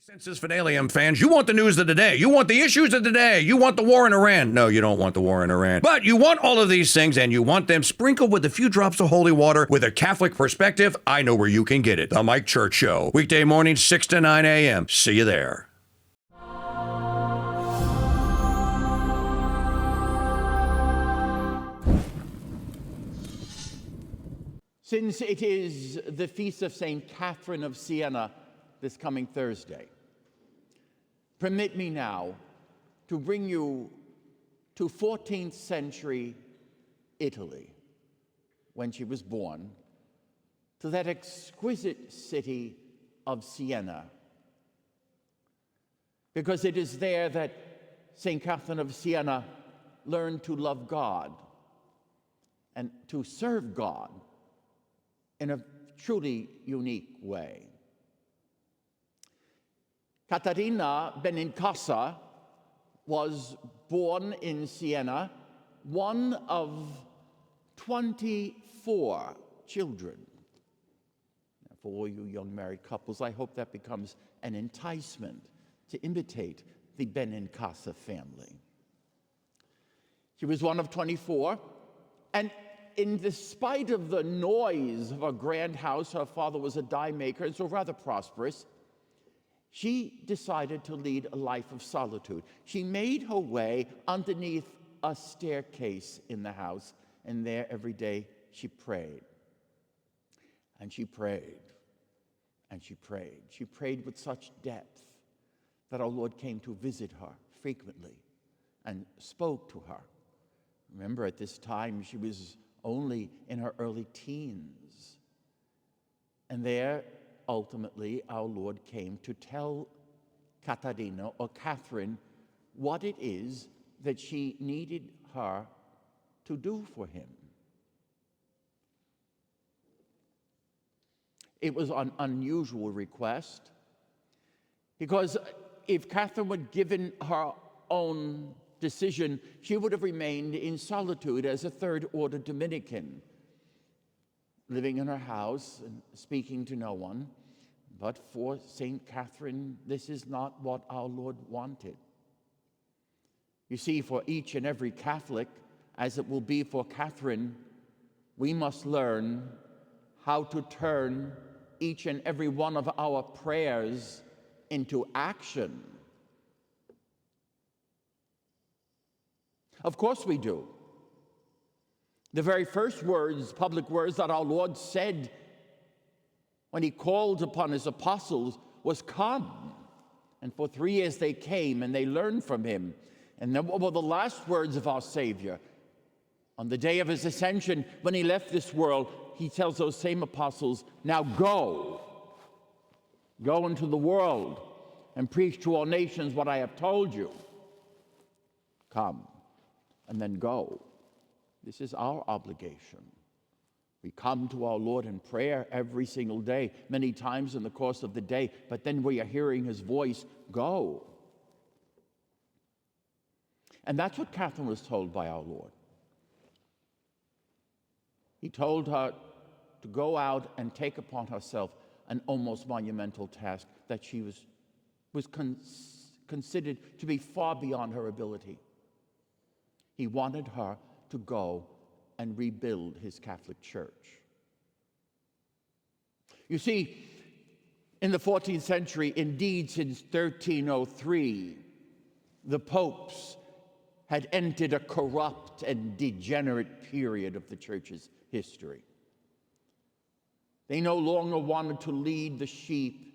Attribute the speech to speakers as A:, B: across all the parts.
A: Sensus Fidelium fans, you want the news of the day. You want the issues of the day. You want the war in Iran. No, you don't want the war in Iran. But you want all of these things, and you want them sprinkled with a few drops of holy water with a Catholic perspective. I know where you can get it. The Mike Church Show. Weekday mornings, 6 to 9 a.m. See you there.
B: Since it is the feast of St. Catherine of Siena this coming Thursday, permit me now to bring you to 14th century Italy, when she was born, to that exquisite city of Siena, because it is there that St. Catherine of Siena learned to love God and to serve God in a truly unique way. Caterina Benincasa was born in Siena, one of 24 children. Now, for all you young married couples, I hope that becomes an enticement to imitate the Benincasa family. She was one of 24, and in despite of the noise of a grand house, her father was a dye maker, and so rather prosperous, she decided to lead a life of solitude. She made her way underneath a staircase in the house, and there every day she prayed. And she prayed, and she prayed. She prayed with such depth that our Lord came to visit her frequently and spoke to her. Remember, at this time, she was only in her early teens. And there, ultimately, our Lord came to tell Caterina, or Catherine, what it is that she needed her to do for him. It was an unusual request, because if Catherine would given her own decision, she would have remained in solitude as a third-order Dominican, living in her house and speaking to no one. But for St. Catherine, this is not what our Lord wanted. You see, for each and every Catholic, as it will be for Catherine, we must learn how to turn each and every one of our prayers into action. Of course we do. The very first words, public words that our Lord said when he called upon his apostles was, "Come." And for 3 years they came and they learned from him. And then what were the last words of our Savior? On the day of his ascension, when he left this world, he tells those same apostles, "Now go. Go into the world and preach to all nations what I have told you. Come." And then go. This is our obligation. We come to our Lord in prayer every single day, many times in the course of the day, but then we are hearing his voice, go. And that's what Catherine was told by our Lord. He told her to go out and take upon herself an almost monumental task that she was considered to be far beyond her ability. He wanted her to go and rebuild his Catholic Church. You see, in the 14th century, indeed since 1303, the popes had entered a corrupt and degenerate period of the Church's history. They no longer wanted to lead the sheep.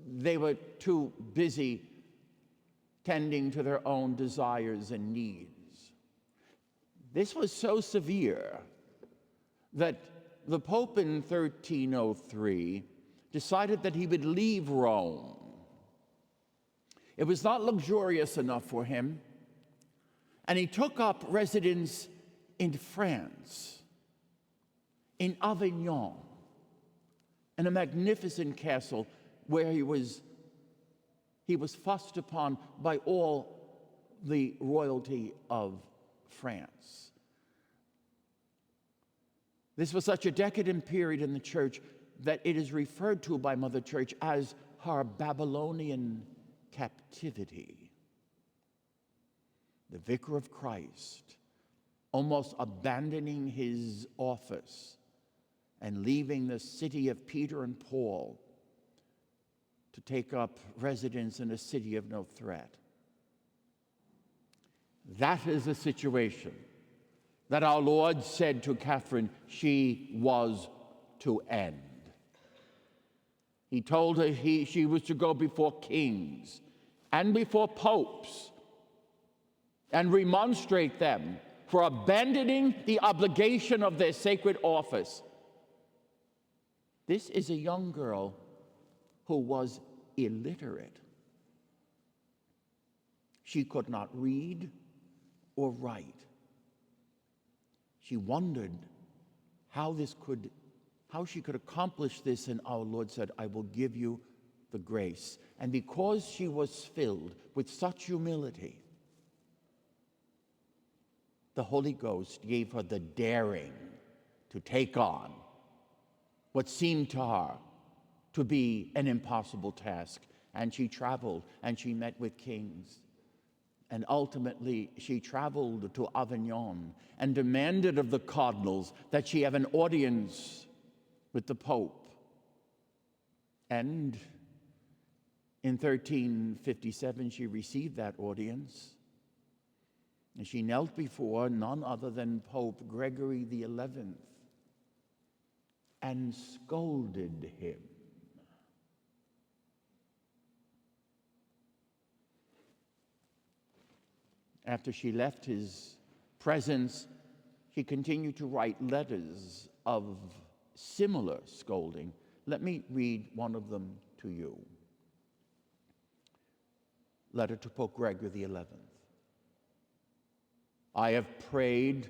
B: They were too busy tending to their own desires and needs. This was so severe that the Pope in 1303 decided that he would leave Rome. It was not luxurious enough for him, and he took up residence in France, in Avignon, in a magnificent castle where he was fussed upon by all the royalty of France. This was such a decadent period in the church that it is referred to by Mother Church as her Babylonian captivity. The vicar of Christ, almost abandoning his office and leaving the city of Peter and Paul to take up residence in a city of no threat. That is a situation that our Lord said to Catherine she was to end. He told her she was to go before kings and before popes and remonstrate them for abandoning the obligation of their sacred office. This is a young girl who was illiterate. She could not read or write. She wondered how she could accomplish this, and our Lord said, I will give you the grace. And because she was filled with such humility, the Holy Ghost gave her the daring to take on what seemed to her to be an impossible task. And she traveled and she met with kings. And ultimately, she traveled to Avignon and demanded of the cardinals that she have an audience with the Pope. And in 1357, she received that audience. And she knelt before none other than Pope Gregory XI and scolded him. After she left his presence, she continued to write letters of similar scolding. Let me read one of them to you. Letter to Pope Gregory XI. I have prayed,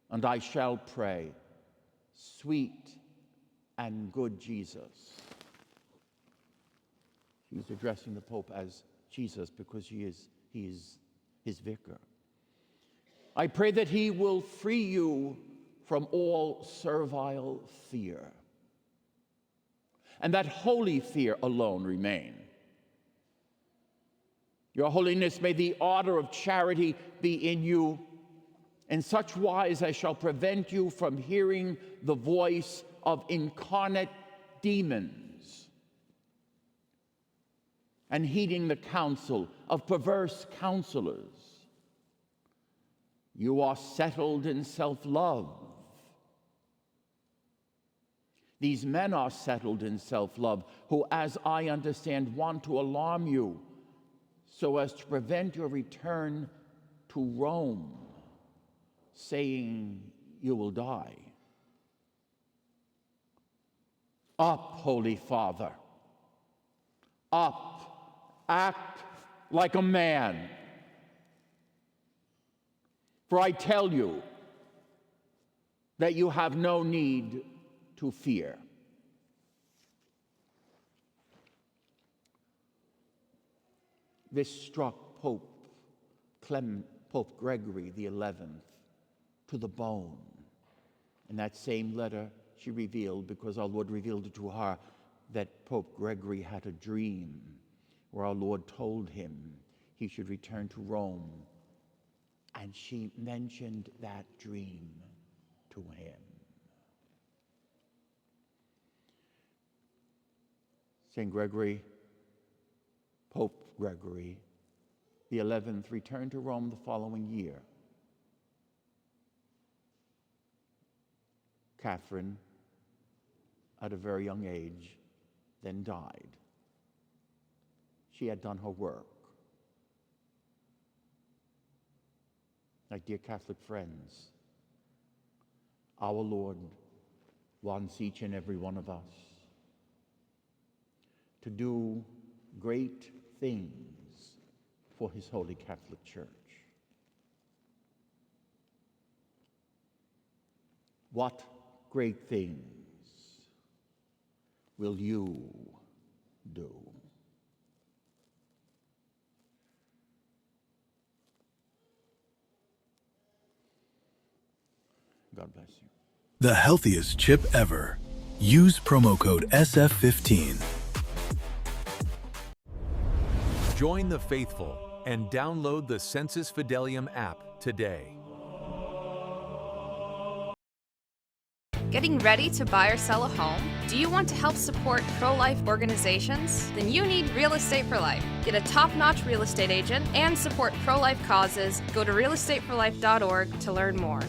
B: and I shall pray, sweet and good Jesus. She's addressing the Pope as Jesus because he is his vicar. I pray that he will free you from all servile fear, and that holy fear alone remain. Your holiness, may the ardor of charity be in you in such wise as shall prevent you from hearing the voice of incarnate demons and heeding the counsel of perverse counselors. You are settled in self-love. These men are settled in self-love, who, as I understand, want to alarm you so as to prevent your return to Rome, saying you will die. Up, Holy Father. Up, act like a man. For I tell you that you have no need to fear. This struck Pope Gregory XI to the bone. In that same letter, she revealed, because our Lord revealed it to her, that Pope Gregory had a dream where our Lord told him he should return to Rome. And she mentioned that dream to him. St. Gregory, Pope Gregory XI, returned to Rome the following year. Catherine, at a very young age, then died. She had done her work. My dear Catholic friends, our Lord wants each and every one of us to do great things for his Holy Catholic Church. What great things will you do? God bless you.
C: The healthiest chip ever. Use promo code SF15. Join the faithful and download the Sensus Fidelium app today.
D: Getting ready to buy or sell a home? Do you want to help support pro-life organizations? Then you need Real Estate for Life. Get a top-notch real estate agent and support pro-life causes. Go to realestateforlife.org to learn more.